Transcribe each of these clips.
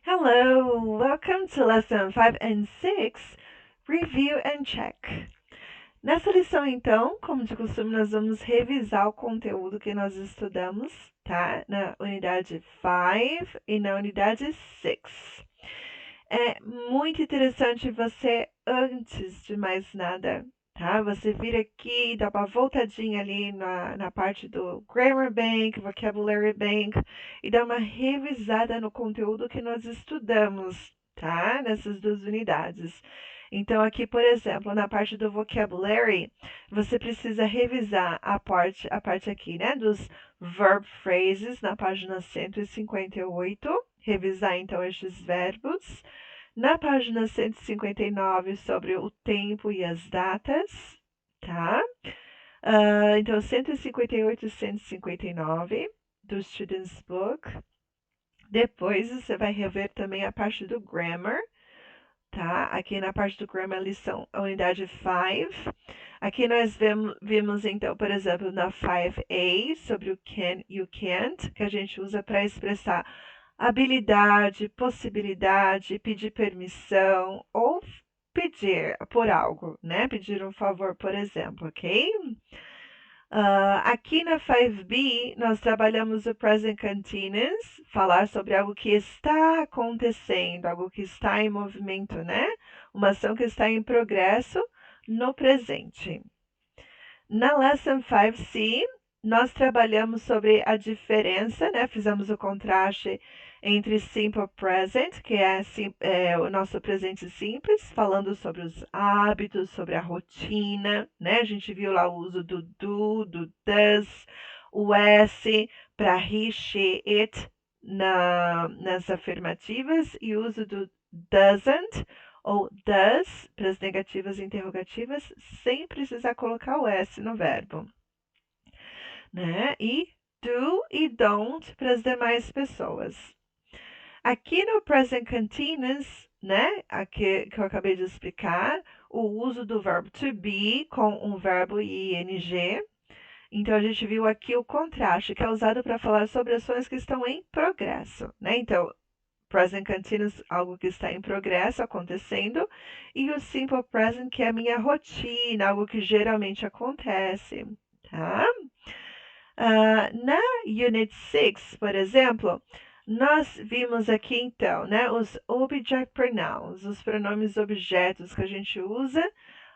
Hello, welcome to lesson 5 and 6, Review and Check. Nessa lição, então, como de costume, nós vamos revisar o conteúdo que nós estudamos, tá? Na unidade 5 e na unidade 6. É muito interessante você, antes de mais nada, tá? Você vir aqui, dá uma voltadinha ali na parte do Grammar Bank, Vocabulary Bank, e dar uma revisada no conteúdo que nós estudamos, tá? Nessas duas unidades. Então, aqui, por exemplo, na parte do Vocabulary, você precisa revisar a parte aqui, né? Dos verb phrases, na página 158. Revisar, então, estes verbos. Na página 159, sobre o tempo e as datas, tá? Então, 158 e 159 do Student's Book. Depois, você vai rever também a parte do Grammar, tá? Aqui na parte do Grammar, lição, a unidade 5. Aqui nós vimos, então, por exemplo, na 5A, sobre o can e o can't, que a gente usa para expressar habilidade, possibilidade, pedir permissão ou pedir por algo, né? Pedir um favor, por exemplo, ok? Aqui na 5B, nós trabalhamos o present continuous, falar sobre algo que está acontecendo, algo que está em movimento, né? Uma ação que está em progresso no presente. Na lesson 5C, nós trabalhamos sobre a diferença, né? Fizemos o contraste entre simple present, que é o nosso presente simples, falando sobre os hábitos, sobre a rotina, né? A gente viu lá o uso do do does, o S para he, she, it nas afirmativas e o uso do doesn't ou does para as negativas e interrogativas sem precisar colocar o S no verbo, né? E do e don't para as demais pessoas. Aqui no present continuous, né, aqui que eu acabei de explicar, o uso do verbo to be com um verbo ing. Então, a gente viu aqui o contraste, que é usado para falar sobre ações que estão em progresso, né? Então, present continuous, algo que está em progresso, acontecendo, e o simple present, que é a minha rotina, algo que geralmente acontece, tá? Na Unit 6, por exemplo, nós vimos aqui então, né, os object pronouns, os pronomes objetos que a gente usa.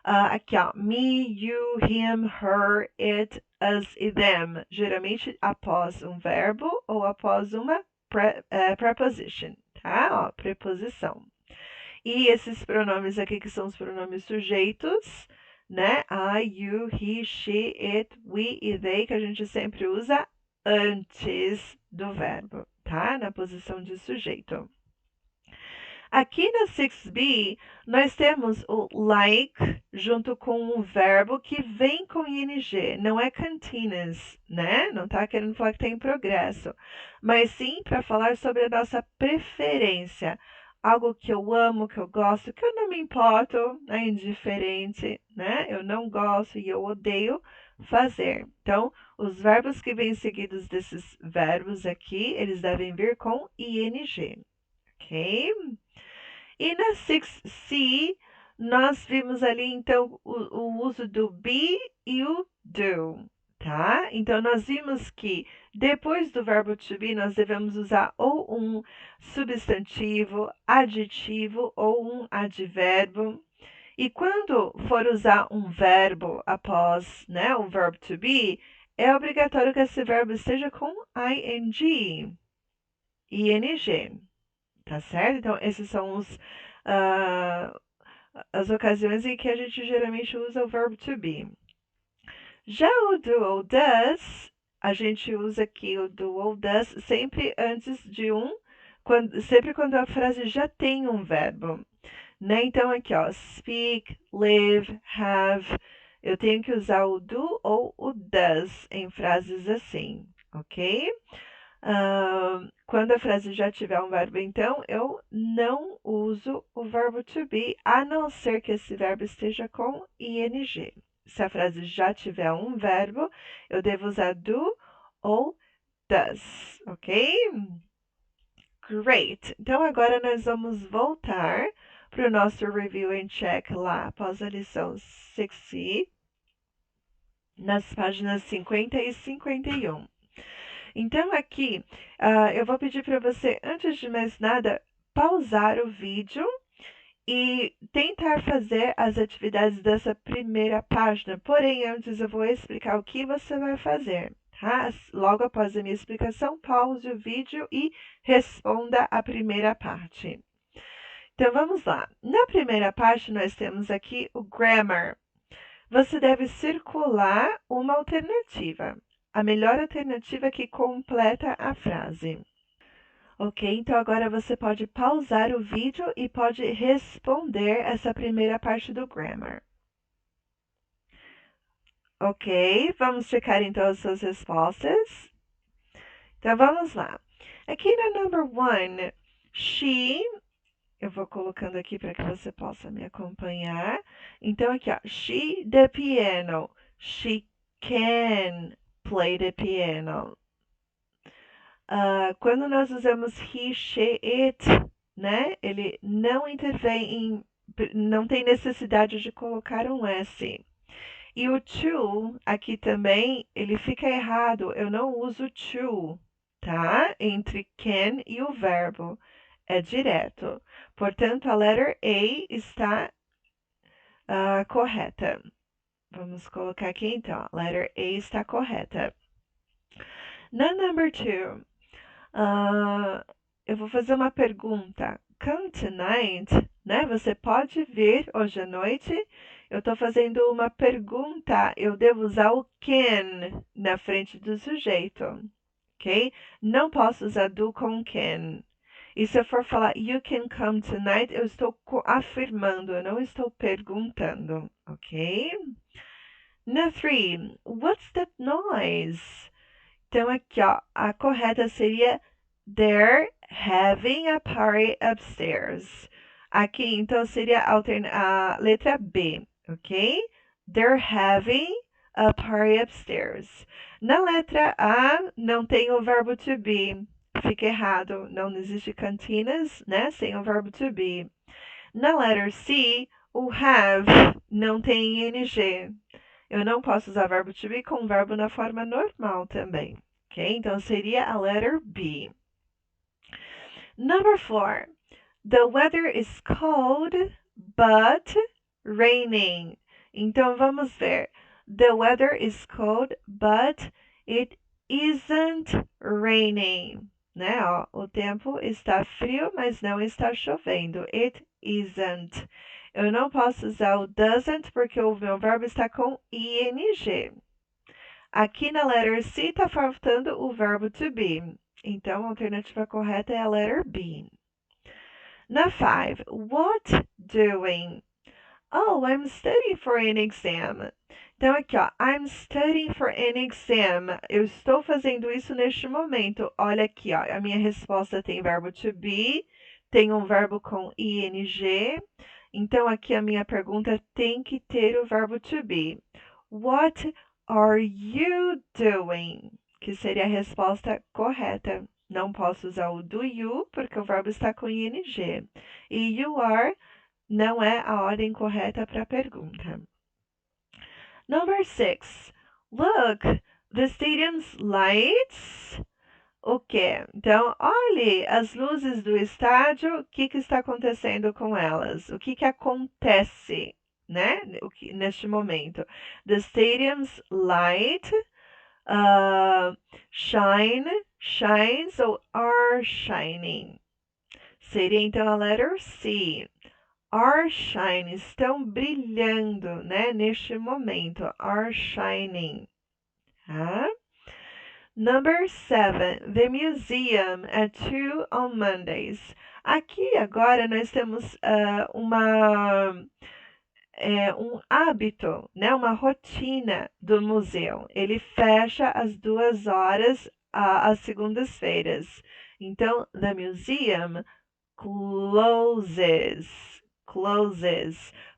Aqui, ó, me, you, him, her, it, us e them, geralmente após um verbo ou após uma preposition, tá? Ó, preposição. E esses pronomes aqui que são os pronomes sujeitos, né? I, you, he, she, it, we e they, que a gente sempre usa antes do verbo, tá? Na posição de sujeito. Aqui na 6b, nós temos o like junto com um verbo que vem com ing, não é continuous, né? Não tá querendo falar que tem progresso, mas sim para falar sobre a nossa preferência. Algo que eu amo, que eu gosto, que eu não me importo, é indiferente, né? Eu não gosto e eu odeio fazer. Então, os verbos que vêm seguidos desses verbos aqui, eles devem vir com ing, ok? E na 6C, nós vimos ali, então, o uso do be e o do, tá? Então, nós vimos que depois do verbo to be, nós devemos usar ou um substantivo, adjetivo ou um advérbio. E quando for usar um verbo após, né, o verbo to be, é obrigatório que esse verbo esteja com ing, ing. Tá certo? Então, esses são as ocasiões em que a gente geralmente usa o verbo to be. Já o do ou does, a gente usa aqui o do ou does sempre antes de sempre quando a frase já tem um verbo. Né? Então, aqui, ó, speak, live, have. Eu tenho que usar o do ou o does em frases assim, ok? Quando a frase já tiver um verbo, então, eu não uso o verbo to be, a não ser que esse verbo esteja com ing. Se a frase já tiver um verbo, eu devo usar do ou does, ok? Great! Então agora nós vamos voltar para o nosso review and check lá após a lição 6, nas páginas 50 e 51. Então aqui eu vou pedir para você, antes de mais nada, pausar o vídeo e tentar fazer as atividades dessa primeira página. Porém, antes eu vou explicar o que você vai fazer, tá? Logo após a minha explicação, pause o vídeo e responda a primeira parte. Então vamos lá. Na primeira parte, nós temos aqui o grammar. Você deve circular uma alternativa, a melhor alternativa que completa a frase. Ok, então agora você pode pausar o vídeo e pode responder essa primeira parte do grammar. Ok, vamos checar então as suas respostas. Então vamos lá. Aqui na number 1, she, eu vou colocando aqui para que você possa me acompanhar. Então aqui, ó, she the piano, she can play the piano. Quando nós usamos he, she, it, né? Ele não intervém não tem necessidade de colocar um S. E o to, aqui também, ele fica errado. Eu não uso to, tá? Entre can e o verbo. É direto. Portanto, a letra A está correta. Vamos colocar aqui então. A letra A está correta. Na number 2, eu vou fazer uma pergunta. Come tonight, né? Você pode vir hoje à noite? Eu estou fazendo uma pergunta. Eu devo usar o can na frente do sujeito, ok? Não posso usar do com can. E se eu for falar you can come tonight, eu estou afirmando, eu não estou perguntando, ok? Na 3, what's that noise? Então, aqui, ó, a correta seria they're having a party upstairs. Aqui, então, seria a letra B, ok? They're having a party upstairs. Na letra A, não tem o verbo to be. Fica errado. Não existe cantinas, né? Sem o verbo to be. Na letra C, o have não tem ing. Eu não posso usar verbo to be com verbo na forma normal também. Ok? Então seria a letter B. Number 4. The weather is cold, but raining. Então vamos ver. The weather is cold, but it isn't raining. Né? Ó, o tempo está frio, mas não está chovendo. It isn't. Eu não posso usar o doesn't porque o meu verbo está com ing. Aqui na letter C está faltando o verbo to be. Então, a alternativa correta é a letter B. Na 5, what doing? Oh, I'm studying for an exam. Então, aqui, ó, I'm studying for an exam. Eu estou fazendo isso neste momento. Olha aqui, ó, a minha resposta tem verbo to be, tem um verbo com ing. Então, aqui a minha pergunta tem que ter o verbo to be. What are you doing? Que seria a resposta correta. Não posso usar o do you, porque o verbo está com ing. E you are não é a ordem correta para a pergunta. Number 6. Look, the stadium's lights. O quê? Então, olhe as luzes do estádio, o que está acontecendo com elas? O que acontece, né? Neste momento. The stadium's light shine, shines ou are shining. Seria então a letter C. Are shining, estão brilhando, né? Neste momento, are shining. Tá? Number 7, the museum at 2 on Mondays. Aqui agora nós temos um hábito, né? Uma rotina do museu. Ele fecha às 2 horas às segundas-feiras. Então, the museum closes.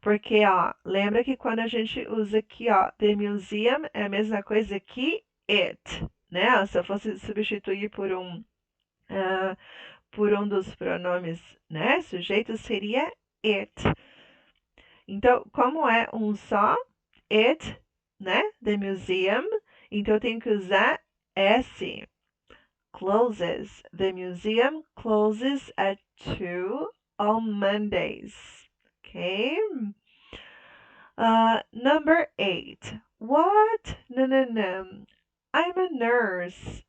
Porque, ó, lembra que quando a gente usa aqui, ó, the museum é a mesma coisa que it, né? Se eu fosse substituir por um dos pronomes, né, sujeito seria it. Então, como é um só, it, né, the museum, então eu tenho que usar S. Closes. The museum closes at 2 on Mondays. Okay? Number 8. What? No, no, no. I'm a nurse.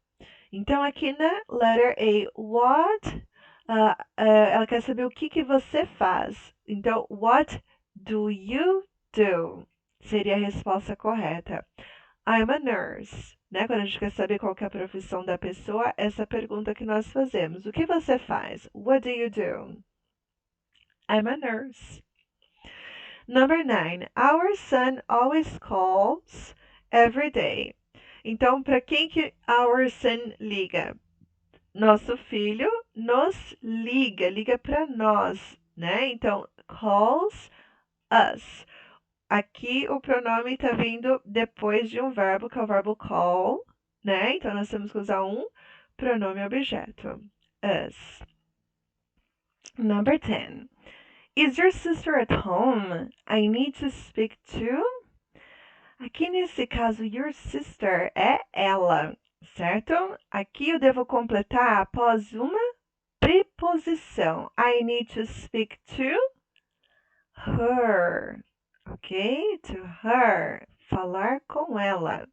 Então, aqui na letter A, what? Ela quer saber o que você faz. Então, what do you do? Seria a resposta correta. I'm a nurse. Né? Quando a gente quer saber qual que é a profissão da pessoa, essa é a pergunta que nós fazemos. O que você faz? What do you do? I'm a nurse. Number 9. Our son always calls every day. Então, para quem que our son liga? Nosso filho nos liga, liga para nós, né? Então, calls us. Aqui o pronome está vindo depois de um verbo, que é o verbo call, né? Então, nós temos que usar um pronome objeto. Us. Number 10. Is your sister at home? I need to speak to. Aqui nesse caso, your sister é ela, certo? Aqui eu devo completar após uma preposição. I need to speak to her. Ok? To her. Falar com ela.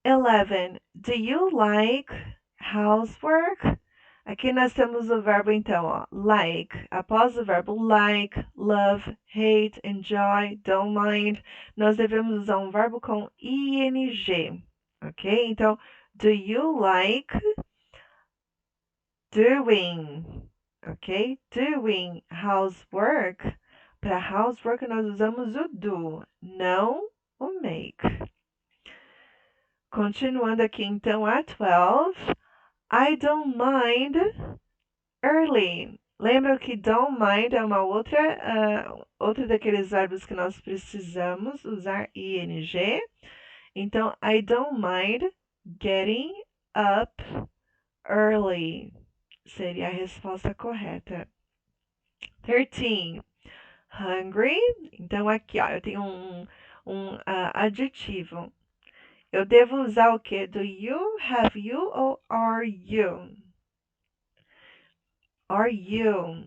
11. Do you like housework? Aqui nós temos o verbo então, ó, like. Após o verbo like, love, hate, enjoy, don't mind, nós devemos usar um verbo com ing, ok? Então, do you like doing, ok? Doing housework. Para housework nós usamos o do, não o make. Continuando aqui então a 12. I don't mind early. Lembra que don't mind é uma outra daqueles verbos que nós precisamos usar ing. Então, I don't mind getting up early. Seria a resposta correta. 13. Hungry. Então, aqui, ó, eu tenho um adjetivo. Eu devo usar o quê? Do you, have you ou are you? Are you?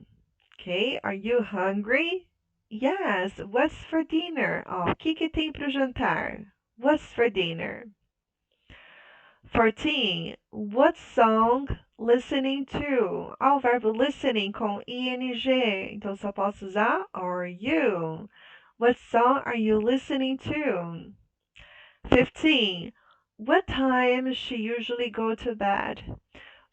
Okay, are you hungry? Yes, what's for dinner? Ó, o que tem para o jantar? What's for dinner? 14. What song listening to? Ó, o verbo listening com ing. Então só posso usar are you. What song are you listening to? 15. What time she usually go to bed?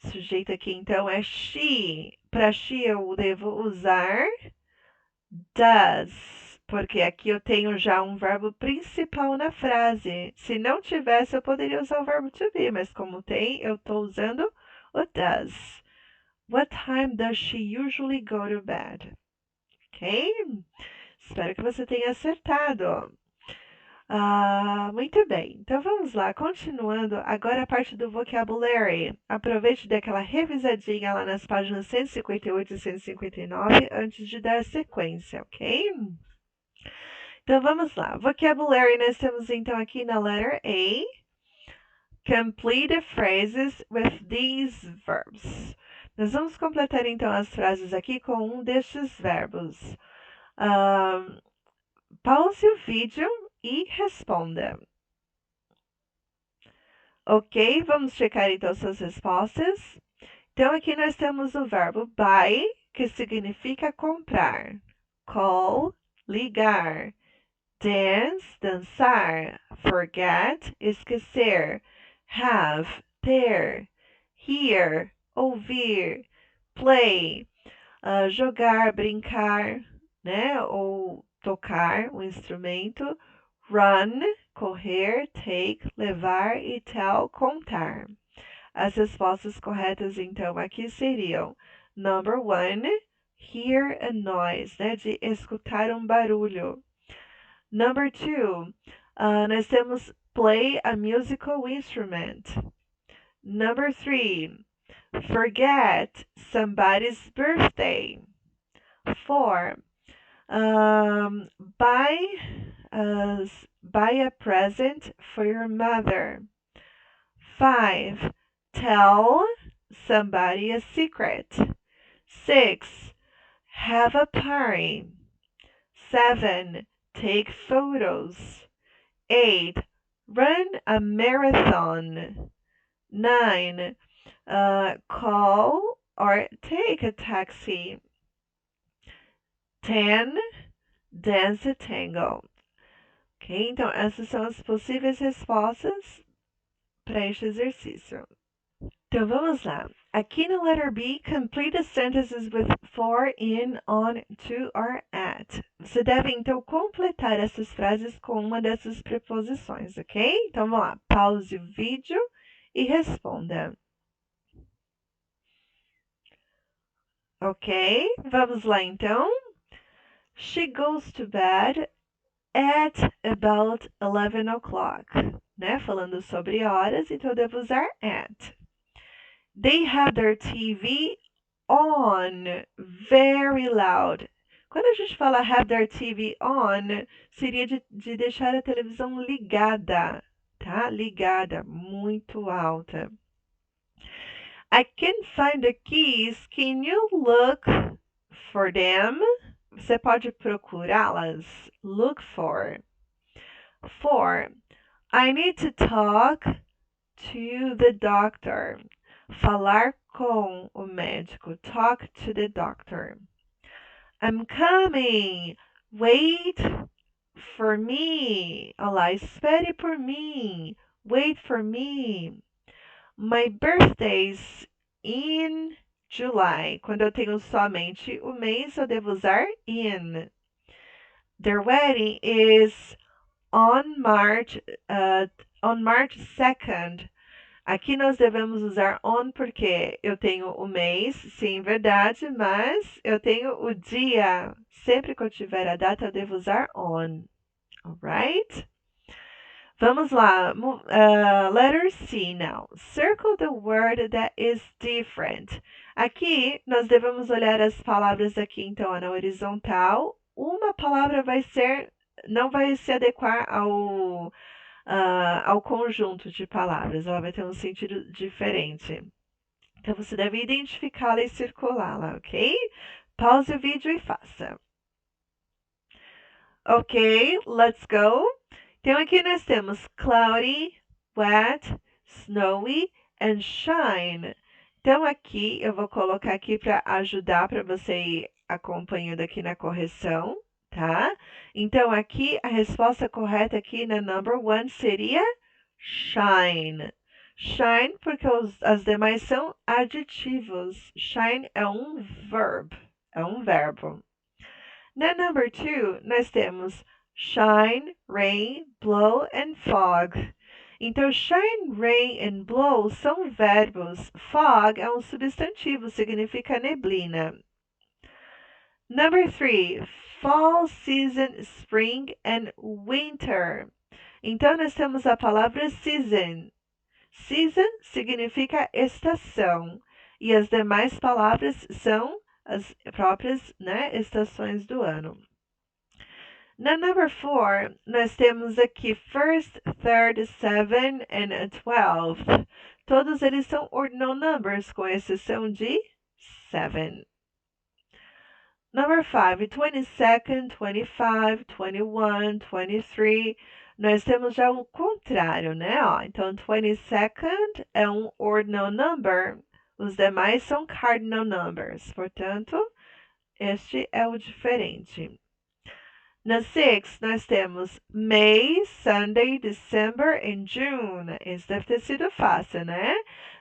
O sujeito aqui então é she. Para she eu devo usar does, porque aqui eu tenho já um verbo principal na frase. Se não tivesse, eu poderia usar o verbo to be, mas como tem, eu estou usando o does. What time does she usually go to bed? Ok? Espero que você tenha acertado. Muito bem. Então vamos lá, continuando agora a parte do vocabulary. Aproveite daquela revisadinha lá nas páginas 158 e 159 antes de dar sequência, ok? Então vamos lá. Vocabulary nós temos então aqui na letter A. Complete the phrases with these verbs. Nós vamos completar então as frases aqui com um destes verbos. Pause o vídeo e responda. Ok, vamos checar então suas respostas. Então aqui nós temos o verbo buy, que significa comprar. Call, ligar. Dance, dançar. Forget, esquecer. Have, ter. Hear, ouvir. Play, jogar, brincar, né? Ou tocar um instrumento. Run, correr, take, levar e tell, contar. As respostas corretas, então, aqui seriam: number 1, hear a noise, né? De escutar um barulho. Number 2, nós temos play a musical instrument. Number 3, Forget somebody's birthday. 4. Um, buy, buy a present for your mother. 5. Tell somebody a secret. 6. Have a party. 7. Take photos. 8. Run a marathon. 9. Call or take a taxi. 10. Dance a tango. Ok? Então, essas são as possíveis respostas para este exercício. Então, vamos lá. Aqui no letter B, complete the sentences with for, in, on, to, or at. Você deve, então, completar essas frases com uma dessas preposições, ok? Então, vamos lá. Pause o vídeo e responda. Ok? Vamos lá, então. She goes to bed at about 11 o'clock. Né? Falando sobre horas, então eu devo usar at. They have their TV on very loud. Quando a gente fala have their TV on, seria de deixar a televisão ligada, tá? Ligada, muito alta. I can't find the keys. Can you look for them? Você pode procurá-las. Look for. 4. I need to talk to the doctor. Falar com o médico. Talk to the doctor. I'm coming. Wait for me. Olha lá, espere por mim. Wait for me. My birthday's in July. Quando eu tenho somente o mês, eu devo usar in. Their wedding is on March 2nd. Aqui nós devemos usar on porque eu tenho o mês, sim, verdade, mas eu tenho o dia. Sempre que eu tiver a data, eu devo usar on. Alright? Vamos lá. Letter C now. Circle the word that is different. Aqui nós devemos olhar as palavras aqui, então, na horizontal. Uma palavra não vai se adequar ao conjunto de palavras. Ela vai ter um sentido diferente. Então você deve identificá-la e circulá-la, ok? Pause o vídeo e faça. Ok, let's go. Então aqui nós temos cloudy, wet, snowy and shine. Então aqui eu vou colocar aqui para ajudar para você ir acompanhando aqui na correção, tá? Então aqui a resposta correta aqui na number 1 seria shine. Shine porque as demais são adjetivos. Shine é um verbo. Na number 2, nós temos shine, rain, blow and fog. Então, shine, rain and blow são verbos. Fog é um substantivo, significa neblina. Number 3, fall, season, spring and winter. Então, nós temos a palavra season. Season significa estação. E as demais palavras são as próprias, né, estações do ano. Na number 4, nós temos aqui first, third, 7 and 12. Todos eles são ordinal numbers, com exceção de 7. Number 5, 22nd, 25, 21, 23. Nós temos já o contrário, né? Ó, então, 22nd é um ordinal number. Os demais são cardinal numbers. Portanto, este é o diferente. Na 6, nós temos May, Sunday, December e June. Esse deve ter sido fácil, né?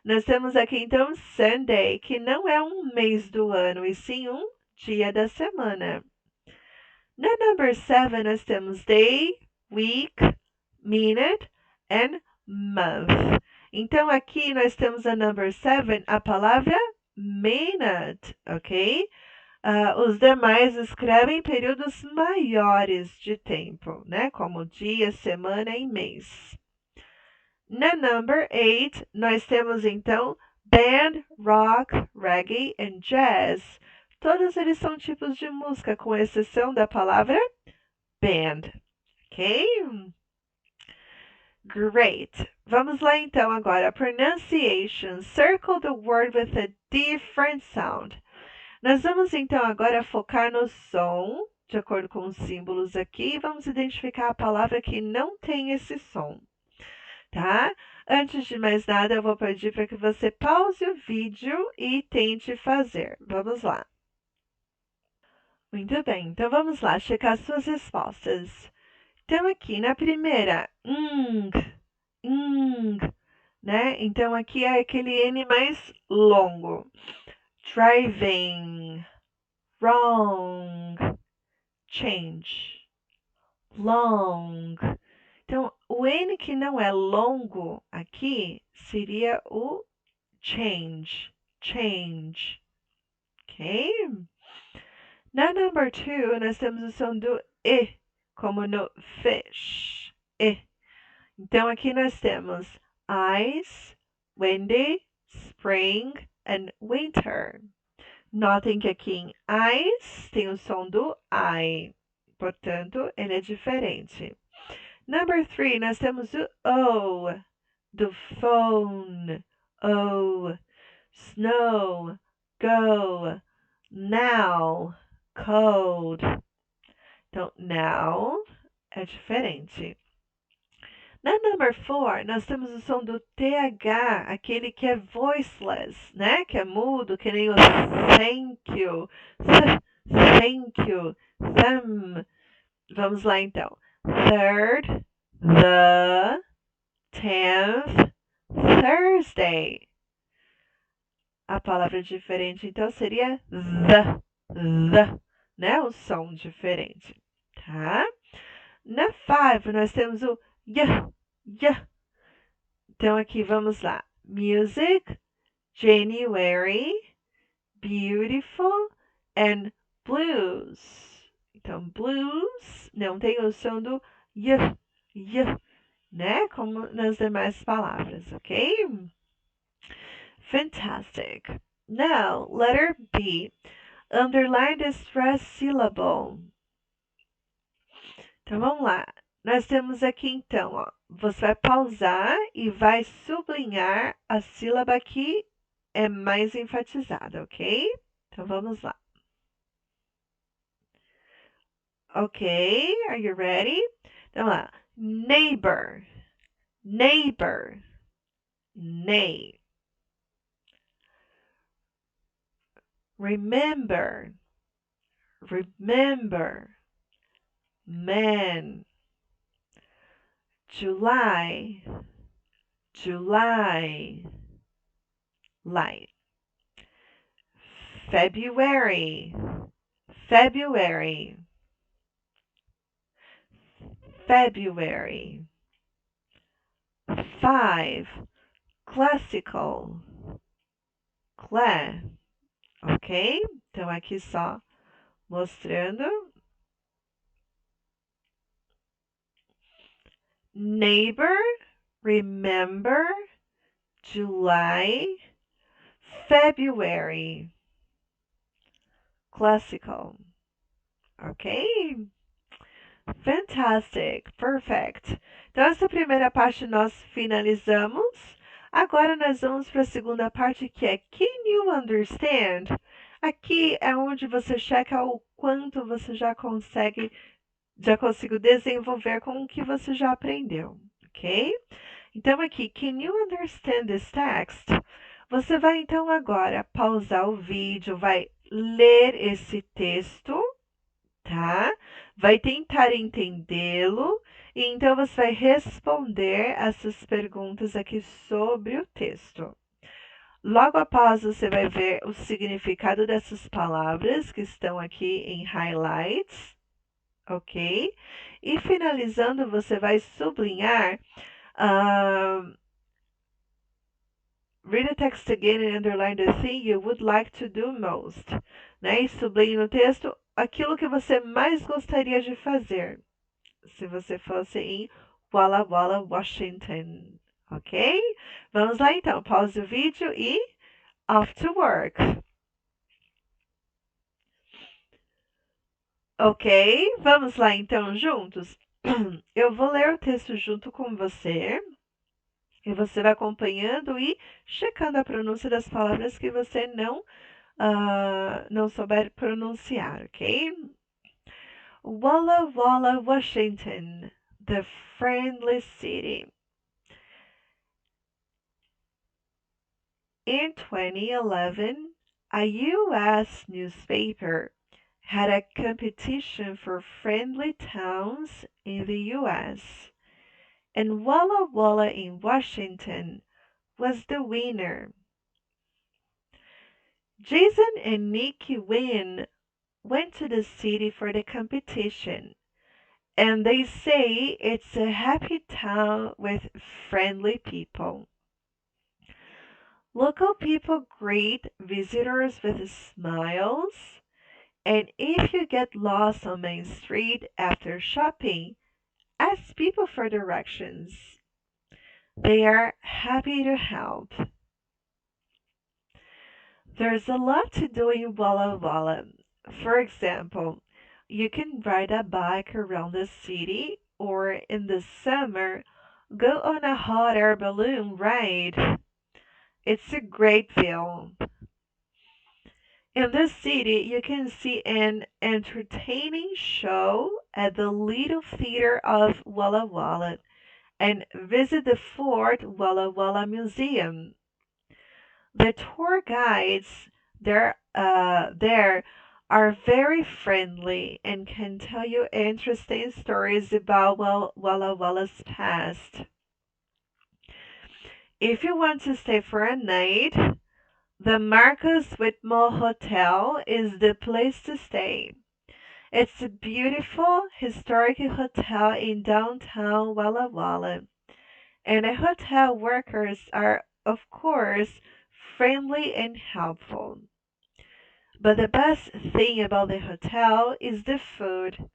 Nós temos aqui, então, Sunday, que não é um mês do ano, e sim um dia da semana. Na number 7, nós temos day, week, minute and month. Então, aqui nós temos a number 7, a palavra minute, ok? Os demais escrevem períodos maiores de tempo, né? Como dia, semana e mês. Na number 8, nós temos então Band, rock, reggae and jazz. Todos eles são tipos de música, com exceção da palavra band. Ok? Great. Vamos lá então agora. Pronunciation. Circle the word with a different sound. Nós vamos então agora focar no som, de acordo com os símbolos aqui, e vamos identificar a palavra que não tem esse som, tá? Antes de mais nada, eu vou pedir para que você pause o vídeo e tente fazer. Vamos lá. Muito bem, então vamos lá checar suas respostas. Então aqui na primeira, né? Então aqui é aquele N mais longo. Driving, wrong, change, long. Então, o N que não é longo aqui seria o change, change, ok? Na number 2, nós temos o som do E, como no fish, E. Então, aqui nós temos ice, windy, spring and winter. Notem que aqui em ice tem o som do I, portanto, ele é diferente. Number 3, nós temos o O, do phone, O, snow, go, now, cold. Então, now é diferente. Na number 4, nós temos o som do TH, aquele que é voiceless, né? Que é mudo, que nem o thank you, thank you, them. Vamos lá então. Third, the, 10th, Thursday. A palavra diferente então seria the, né? O som diferente, tá? Na 5, nós temos o yeah. Então aqui vamos lá. Music, January, beautiful and blues. Então blues não tem o som do y, né? Como nas demais palavras, ok? Fantastic. Now, letter B. Underline the stress syllable. Então vamos lá. Nós temos aqui então, ó, você vai pausar e vai sublinhar a sílaba que é mais enfatizada, ok? Então vamos lá. Ok, are you ready? Então vamos lá. Neighbor, neighbor, neigh. Remember, remember, man. July, July, light. February, February, February. 5, classical, clé, ok? Então aqui só mostrando. Neighbor, remember, July, February, classical, ok? Fantastic, perfect. Então essa primeira parte nós finalizamos. Agora nós vamos para a segunda parte que é Can you understand? Aqui é onde você checa o quanto você já conseguiu desenvolver com o que você já aprendeu, ok? Então aqui, Can you understand this text? Você vai então agora pausar o vídeo, vai ler esse texto, tá? Vai tentar entendê-lo e então você vai responder essas perguntas aqui sobre o texto. Logo após você vai ver o significado dessas palavras que estão aqui em highlights, ok? E finalizando, você vai sublinhar read the text again and underline the thing you would like to do most. Né? E sublinhe no texto aquilo que você mais gostaria de fazer. Se você fosse em Walla Walla, Washington. Ok? Vamos lá então. Pause o vídeo e off to work. Ok? Vamos lá então juntos? Eu vou ler o texto junto com você e você vai acompanhando e checando a pronúncia das palavras que você não souber pronunciar, ok? Walla Walla, Washington, the friendly city. In 2011, a U.S. newspaper had a competition for friendly towns in the U.S., and Walla Walla in Washington was the winner. Jason and Nikki Wynn went to the city for the competition, and they say it's a happy town with friendly people. Local people greet visitors with smiles, and if you get lost on Main Street after shopping, ask people for directions. They are happy to help. There's a lot to do in Walla Walla. For example, you can ride a bike around the city or in the summer go on a hot air balloon ride. It's a great view. In this city, you can see an entertaining show at the Little Theater of Walla Walla and visit the Fort Walla Walla Museum. The tour guides there are very friendly and can tell you interesting stories about Walla Walla's past. If you want to stay for a night, the Marcus Whitmore Hotel is the place to stay. It's a beautiful historic hotel in downtown Walla Walla, and the hotel workers are, of course, friendly and helpful. But the best thing about the hotel is the food.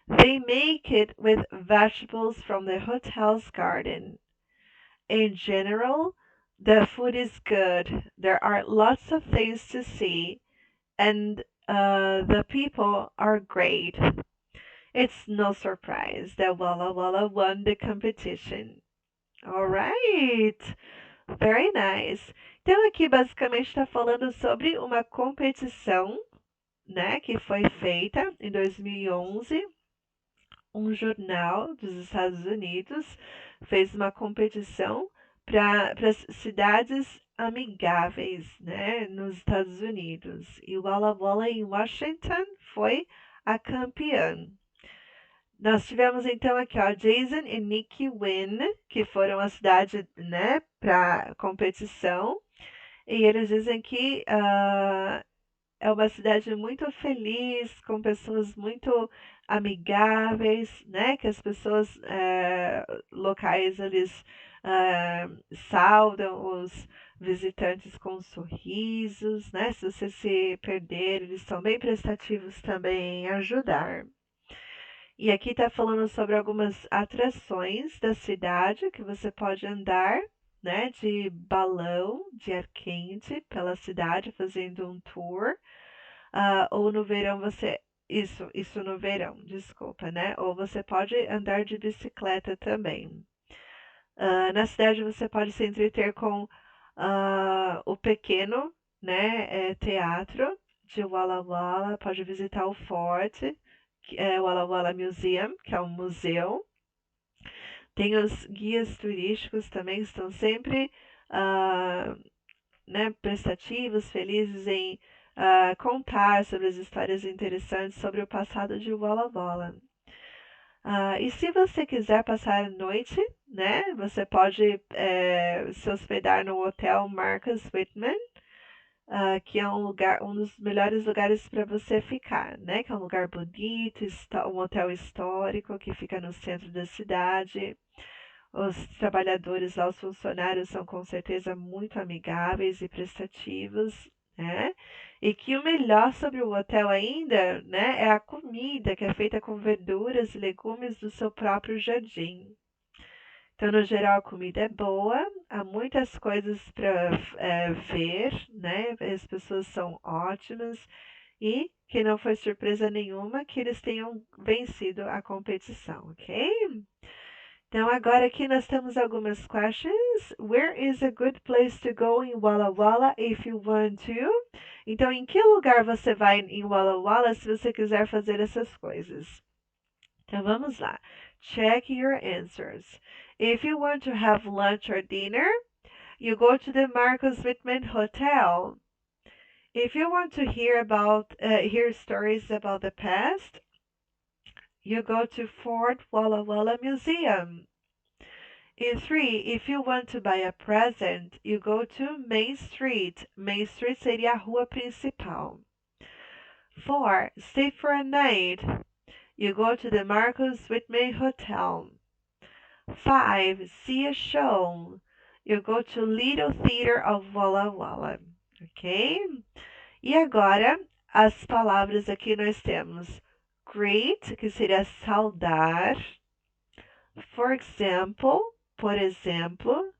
They make it with vegetables from the hotel's garden. In general, the food is good. There are lots of things to see, and the people are great. It's no surprise that Walla Walla won the competition. Alright, very nice. Então aqui basicamente está falando sobre uma competição, né, que foi feita em 2011. Um jornal dos Estados Unidos fez uma competição para as cidades amigáveis, né, nos Estados Unidos. E Walla Walla em Washington foi a campeã. Nós tivemos então aqui, ó, Jason e Nikki Wynn, que foram a cidade, né, para competição. E eles dizem que é uma cidade muito feliz, com pessoas muito amigáveis, né? Que as pessoas locais eles saudam os visitantes com sorrisos, né? Se você se perder, eles são bem prestativos também em ajudar. E aqui está falando sobre algumas atrações da cidade que você pode andar, né, de balão de ar quente pela cidade, fazendo um tour. Ou no verão você. Isso no verão, desculpa, né? Ou você pode andar de bicicleta também. Na cidade você pode se entreter com o pequeno, né, teatro de Walla Walla, pode visitar o forte, que é o Walla Walla Museum, que é um museu. Tem os guias turísticos também, que estão sempre né, prestativos, felizes em contar sobre as histórias interessantes sobre o passado de Walla Walla. E se você quiser passar a noite, né, você pode se hospedar no Hotel Marcus Whitman, que é um dos melhores lugares para você ficar, né? Que é um lugar bonito, um hotel histórico que fica no centro da cidade. Os trabalhadores lá, os funcionários são com certeza muito amigáveis e prestativos, né? E que o melhor sobre o hotel ainda, né, é a comida que é feita com verduras e legumes do seu próprio jardim. Então, no geral, a comida é boa, há muitas coisas para ver, né? As pessoas são ótimas e que não foi surpresa nenhuma que eles tenham vencido a competição, ok? Então, agora aqui nós temos algumas questions. Where is a good place to go in Walla Walla if you want to? Então, em que lugar você vai em Walla Walla se você quiser fazer essas coisas? Então, vamos lá. Check your answers. If you want to have lunch or dinner, you go to the Marcus Whitman Hotel. If you want to hear stories about the past, you go to Fort Walla Walla Museum. In 3, if you want to buy a present, you go to Main Street. Main Street seria a rua principal. 4, stay for a night. You go to the Marcus Whitman Hotel. 5, see a show. You go to Little Theater of Walla Walla. Ok? E agora, as palavras aqui nós temos great, que seria saudar. For example, por exemplo.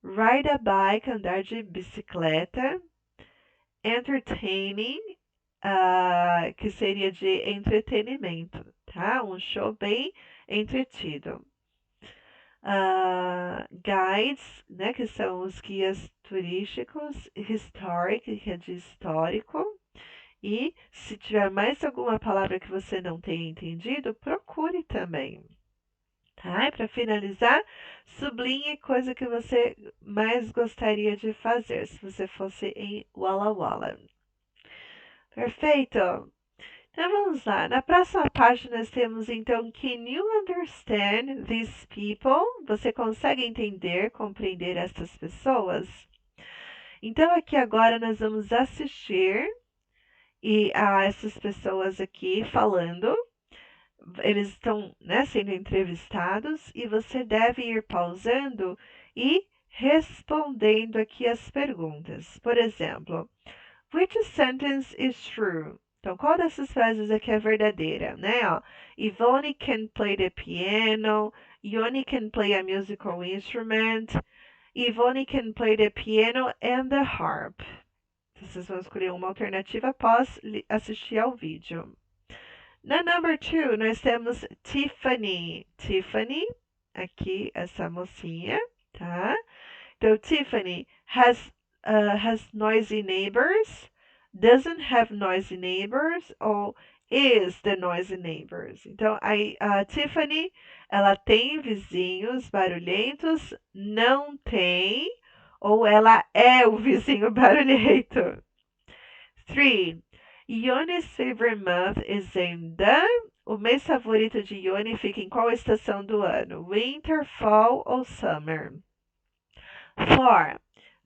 Ride a bike, andar de bicicleta. Entertaining, que seria de entretenimento, tá? Um show bem entretido. Guides, né, que são os guias turísticos. Historic, que é de histórico. E se tiver mais alguma palavra que você não tenha entendido, procure também. Tá? E para finalizar, sublinhe coisa que você mais gostaria de fazer se você fosse em Walla Walla. Perfeito! Então vamos lá. Na próxima página nós temos então Can you understand these people? Você consegue entender, compreender essas pessoas? Então aqui agora nós vamos assistir a essas pessoas aqui falando. Eles estão, né, sendo entrevistados e você deve ir pausando e respondendo aqui as perguntas. Por exemplo, which sentence is true? Então, qual dessas frases aqui é verdadeira, né? Ó, Yvonne can play the piano. Yoni can play a musical instrument. Yvonne can play the piano and the harp. Vocês vão escolher uma alternativa após assistir ao vídeo. Na number 2, nós temos Tiffany. Tiffany, aqui essa mocinha, tá? Então, Tiffany has noisy neighbors, doesn't have noisy neighbors, ou is the noisy neighbors. Então, a Tiffany, ela tem vizinhos barulhentos, não tem, ou ela é o vizinho barulhento. 3. Yoni's favorite month is in the... O mês favorito de Yoni fica em qual estação do ano? Winter, fall ou summer? 4.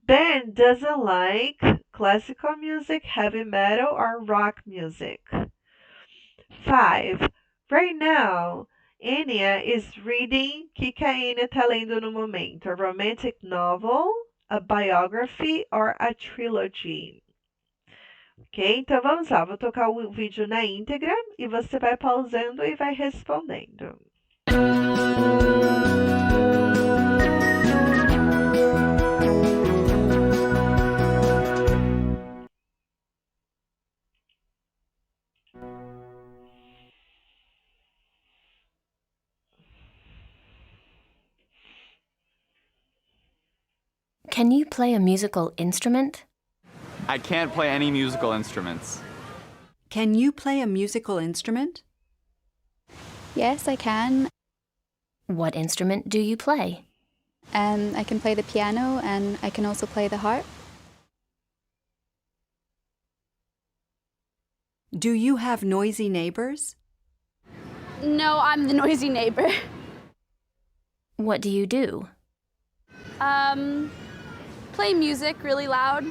Ben doesn't like classical music, heavy metal, or rock music. 5. Right now, Anya is reading... que a Anya está lendo no momento? A romantic novel, a biography, or a trilogy? Ok? Então vamos lá, vou tocar o vídeo na íntegra e você vai pausando e vai respondendo. Can you play a musical instrument? I can't play any musical instruments. Can you play a musical instrument? Yes, I can. What instrument do you play? I can play the piano and I can also play the harp. Do you have noisy neighbors? No, I'm the noisy neighbor. What do you do? Play music really loud.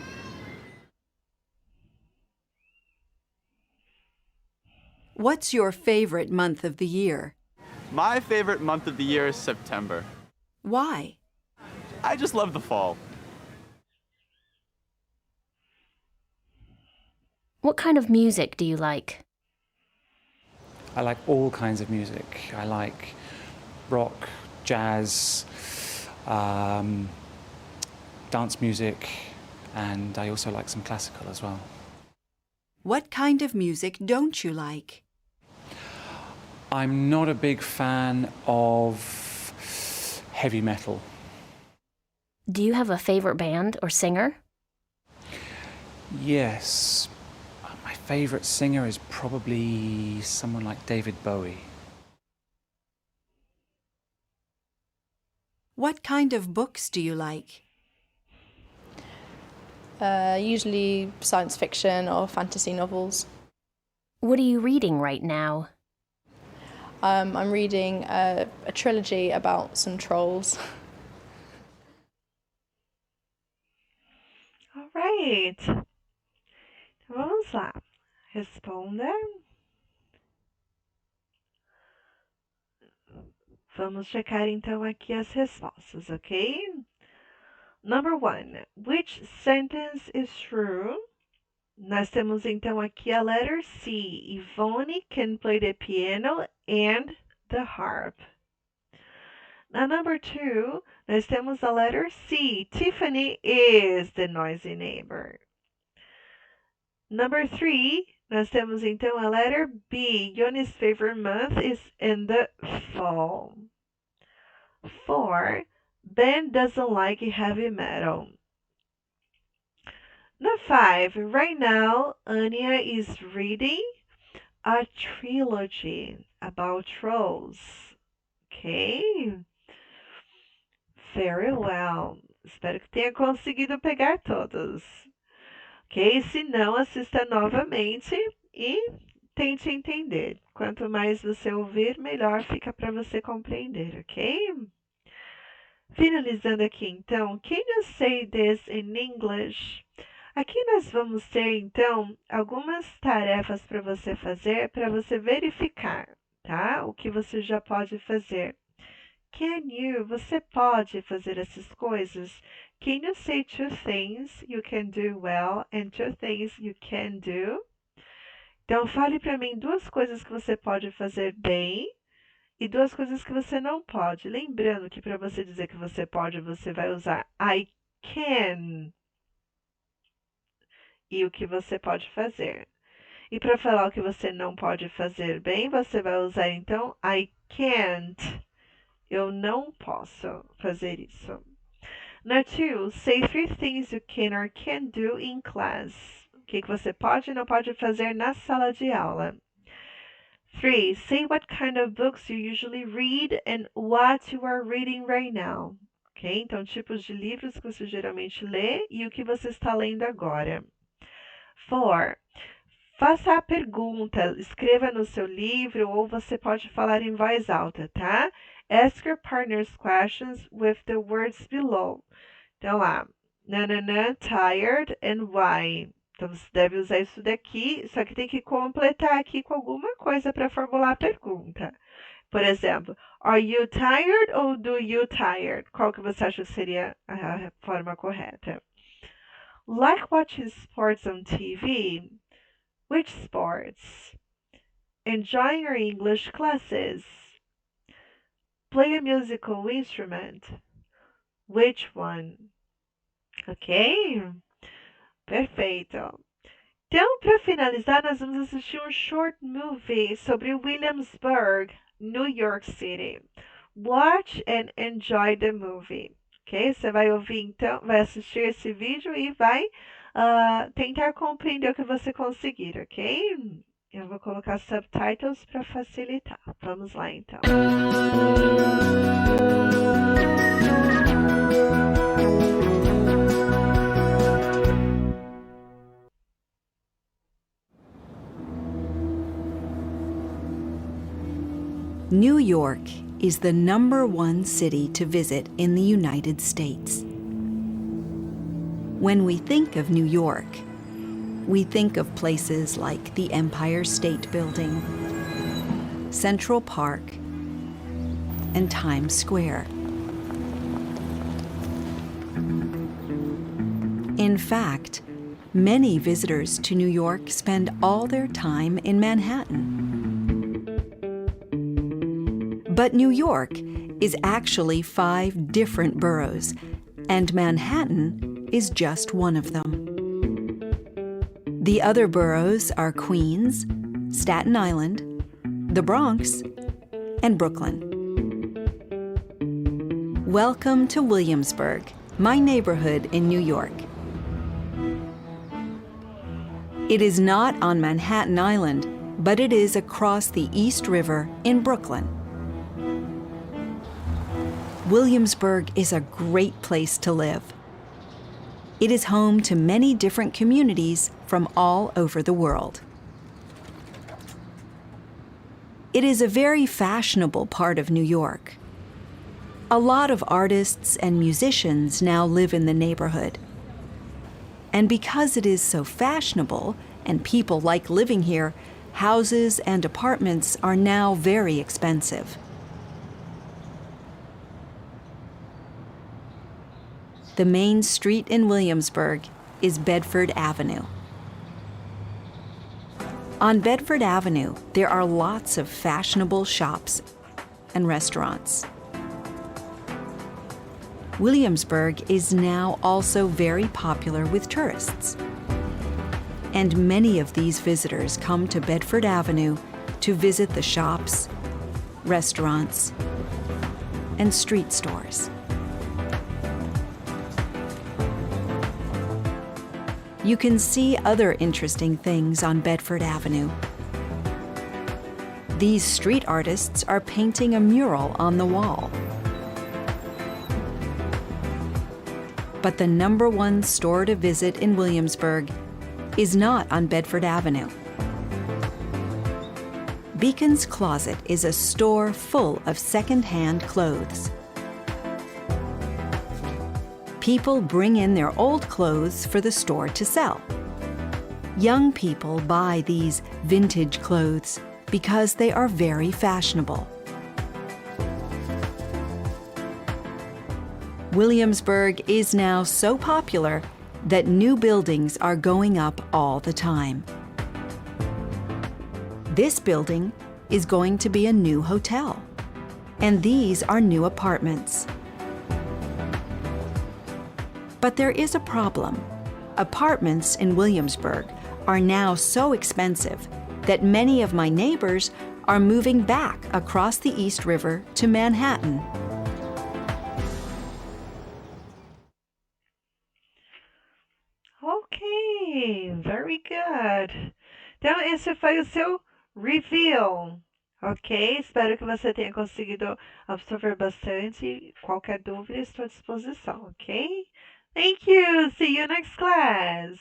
What's your favorite month of the year? My favorite month of the year is September. Why? I just love the fall. What kind of music do you like? I like all kinds of music. I like rock, jazz, dance music, and I also like some classical as well. What kind of music don't you like? I'm not a big fan of heavy metal. Do you have a favorite band or singer? Yes, my favorite singer is probably someone like David Bowie. What kind of books do you like? Usually science fiction or fantasy novels. What are you reading right now? I'm reading a trilogy about some trolls. All right. Vamos lá. Responda. Vamos checar então aqui as respostas, ok? Number 1. Which sentence is true? Nós temos então aqui a letter C. Yvonne can play the piano and the harp. Na number 2, nós temos a letter C. Tiffany is the noisy neighbor. Number 3, nós temos então a letter B. Yoni's favorite month is in the fall. 4, Ben doesn't like heavy metal. Number 5, right now Anya is reading a trilogy about trolls. Ok? Very well. Espero que tenha conseguido pegar todos. Ok? Se não, assista novamente e tente entender. Quanto mais você ouvir, melhor fica para você compreender, ok? Finalizando aqui então, can you say this in English? Aqui nós vamos ter então algumas tarefas para você fazer, para você verificar, tá? O que você já pode fazer. Can you? Você pode fazer essas coisas? Can you say 2 things you can do well and 2 things you can do? Então fale para mim 2 coisas que você pode fazer bem e 2 coisas que você não pode. Lembrando que para você dizer que você pode, você vai usar I can e o que você pode fazer. E para falar o que você não pode fazer bem, você vai usar então I can't. Eu não posso fazer isso. Number 2, say 3 things you can or can't do in class. O que você pode e não pode fazer na sala de aula. 3, say what kind of books you usually read and what you are reading right now. Ok? Então, tipos de livros que você geralmente lê e o que você está lendo agora. 4. Faça a pergunta, escreva no seu livro ou você pode falar em voz alta, tá? Ask your partner's questions with the words below. Então lá, nananã, tired and why. Então você deve usar isso daqui, só que tem que completar aqui com alguma coisa para formular a pergunta. Por exemplo, are you tired ou do you tired? Qual que você acha que seria a forma correta? Like watching sports on TV? Which sports? Enjoying your English classes? Play a musical instrument? Which one? Ok? Perfeito. Então, para finalizar, nós vamos assistir um short movie sobre Williamsburg, New York City. Watch and enjoy the movie. Ok? Você vai ouvir então, vai assistir esse vídeo e vai tentar compreender o que você conseguir, ok? Eu vou colocar subtitles para facilitar. Vamos lá então. New York is the #1 city to visit in the United States. When we think of New York, we think of places like the Empire State Building, Central Park, and Times Square. In fact, many visitors to New York spend all their time in Manhattan. But New York is actually 5 different boroughs, and Manhattan is just one of them. The other boroughs are Queens, Staten Island, the Bronx, and Brooklyn. Welcome to Williamsburg, my neighborhood in New York. It is not on Manhattan Island, but it is across the East River in Brooklyn. Williamsburg is a great place to live. It is home to many different communities from all over the world. It is a very fashionable part of New York. A lot of artists and musicians now live in the neighborhood. And because it is so fashionable and people like living here, houses and apartments are now very expensive. The main street in Williamsburg is Bedford Avenue. On Bedford Avenue, there are lots of fashionable shops and restaurants. Williamsburg is now also very popular with tourists. And many of these visitors come to Bedford Avenue to visit the shops, restaurants, and street stores. You can see other interesting things on Bedford Avenue. These street artists are painting a mural on the wall. But the #1 store to visit in Williamsburg is not on Bedford Avenue. Beacon's Closet is a store full of second-hand clothes. People bring in their old clothes for the store to sell. Young people buy these vintage clothes because they are very fashionable. Williamsburg is now so popular that new buildings are going up all the time. This building is going to be a new hotel, and these are new apartments. But there is a problem. Apartments in Williamsburg are now so expensive that many of my neighbors are moving back across the East River to Manhattan. Ok, very good. Então, esse foi o seu reveal. Ok? Espero que você tenha conseguido absorver bastante. Qualquer dúvida, estou à disposição. Ok? Thank you. See you next class.